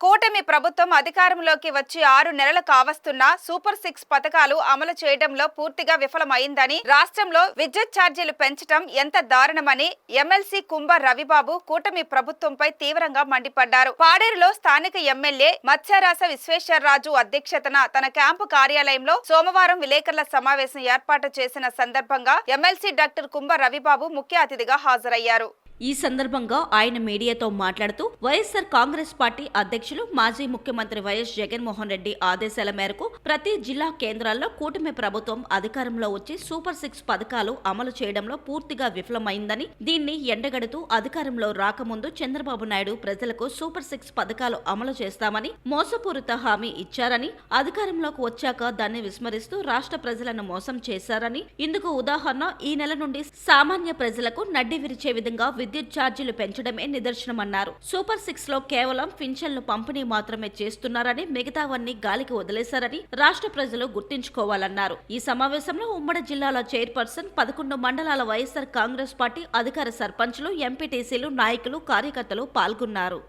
కూటమి ప్రభుత్వం అధికారంలోకి వచ్చి 6 నెలలు కావస్తున్నా సూపర్ 6 పథకాలు అమలు చేయడంలో పూర్తిగా విఫలమైందని, రాష్ట్రంలో విద్యుత్ ఛార్జీలు పెంచడం ఎంత దారుణమని ఎమ్మెల్సీ కుంభ రవిబాబు కూటమి ప్రభుత్వంపై తీవ్రంగా మండిపడ్డారు. పాడేరులో స్థానిక ఎమ్మెల్యే మత్స్యరాస విశ్వేశ్వరరాజు అధ్యక్షతన తన క్యాంపు కార్యాలయంలో సోమవారం విలేకరుల సమావేశం ఏర్పాటు చేసిన సందర్భంగా ఎమ్మెల్సీ డాక్టర్ కుంభ రవిబాబు ముఖ్య అతిథిగా హాజరయ్యారు. ఈ సందర్భంగా ఆయన మీడియాతో మాట్లాడుతూ వైఎస్ఆర్ కాంగ్రెస్ పార్టీ అధ్యక్షులు మాజీ ముఖ్యమంత్రి వైఎస్ జగన్మోహన్ రెడ్డి ఆదేశాల మేరకు ప్రతి జిల్లా కేంద్రాల్లో కూటమి ప్రభుత్వం అధికారంలో వచ్చి సూపర్ 6 పథకాలు అమలు చేయడంలో పూర్తిగా విఫలమైందని, దీన్ని ఎండగడుతూ అధికారంలో రాకముందు చంద్రబాబు నాయుడు ప్రజలకు సూపర్ 6 పథకాలు అమలు చేస్తామని మోసపూరిత హామీ ఇచ్చారని, అధికారంలోకి వచ్చాక దాన్ని విస్మరిస్తూ రాష్ట్ర ప్రజలను మోసం చేశారని, ఇందుకు ఉదాహరణ ఈ నెల నుండి సామాన్య ప్రజలకు నడ్డి విరిచే విధంగా విద్యుత్ ఛార్జీలు పెంచడమే నిదర్శనమన్నారు. సూపర్ 6 లో కేవలం పింఛన్లు పంపిణీ మాత్రమే చేస్తున్నారని, మిగతావన్నీ గాలికి వదిలేశారని రాష్ట్ర ప్రజలు గుర్తించుకోవాలన్నారు. ఈ సమావేశంలో ఉమ్మడి జిల్లాల చైర్పర్సన్, 11 మండలాల వైఎస్ఆర్ కాంగ్రెస్ పార్టీ అధికార సర్పంచ్లు, ఎంపీటీసీలు, నాయకులు, కార్యకర్తలు పాల్గొన్నారు.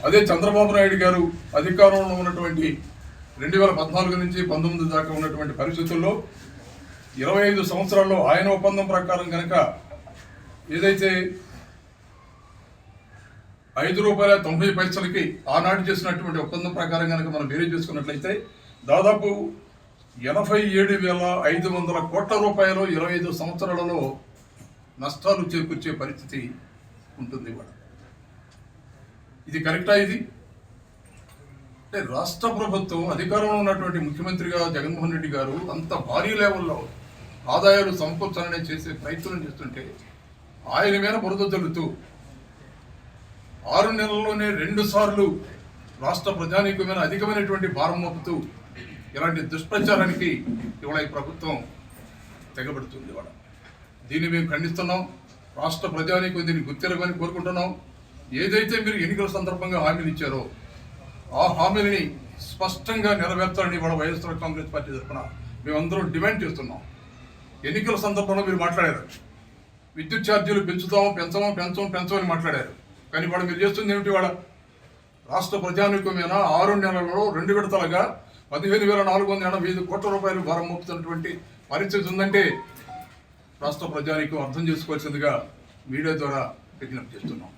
అదే చంద్రబాబు నాయుడు గారు అధికారంలో ఉన్నటువంటి 2014 నుంచి 19 దాకా ఉన్నటువంటి పరిస్థితుల్లో 25 సంవత్సరాల్లో ఆయన ఒప్పందం ప్రకారం కనుక ఏదైతే ₹5.90 ఆనాడు చేసినటువంటి ఒప్పందం ప్రకారం కనుక మనం వేరే చేసుకున్నట్లయితే దాదాపు 87,500 కోట్ల రూపాయలు 25 సంవత్సరాలలో నష్టాలు చేకూర్చే పరిస్థితి ఉంటుంది. ఇది కరెక్టా? ఇది అంటే రాష్ట్ర ప్రభుత్వం అధికారంలో ఉన్నటువంటి ముఖ్యమంత్రిగా జగన్మోహన్ రెడ్డి గారు అంత భారీ లెవెల్లో ఆదాయాలు సమకూర్చాలనే చేసే ప్రయత్నం చేస్తుంటే ఆయన మీద బురద జల్లుతూ 6 నెలల్లోనే 2 సార్లు రాష్ట్ర ప్రజానీకం మీద అధికమైనటువంటి భారం మోపుతూ ఇలాంటి దుష్ప్రచారానికి ఇవాళ ఈ ప్రభుత్వం తెగబడుతుంది. ఇవాళ దీన్ని మేము ఖండిస్తున్నాం. రాష్ట్ర ప్రజానీకం దీన్ని గుర్తిరగని కోరుకుంటున్నాం. ఏదైతే మీరు ఎన్నికల సందర్భంగా హామీలు ఇచ్చారో ఆ హామీలని స్పష్టంగా నెరవేర్చాలని ఇవాళ వైఎస్ఆర్ కాంగ్రెస్ పార్టీ తరఫున మేమందరం డిమాండ్ చేస్తున్నాం. ఎన్నికల సందర్భంలో మీరు మాట్లాడారు, విద్యుత్ ఛార్జీలు పెంచమని మాట్లాడారు. కానీ వాడు మీరు చేస్తుంది ఏమిటి? వాళ్ళ రాష్ట్ర ప్రజానీకమైన 6 నెలలలో 2 విడతలుగా 15,485 కోట్ల రూపాయలు భారం మోపుతున్నటువంటి పరిస్థితి ఉందంటే రాష్ట్ర ప్రజానీకం అర్థం చేసుకోవాల్సిందిగా మీడియా ద్వారా విజ్ఞప్తి చేస్తున్నాం.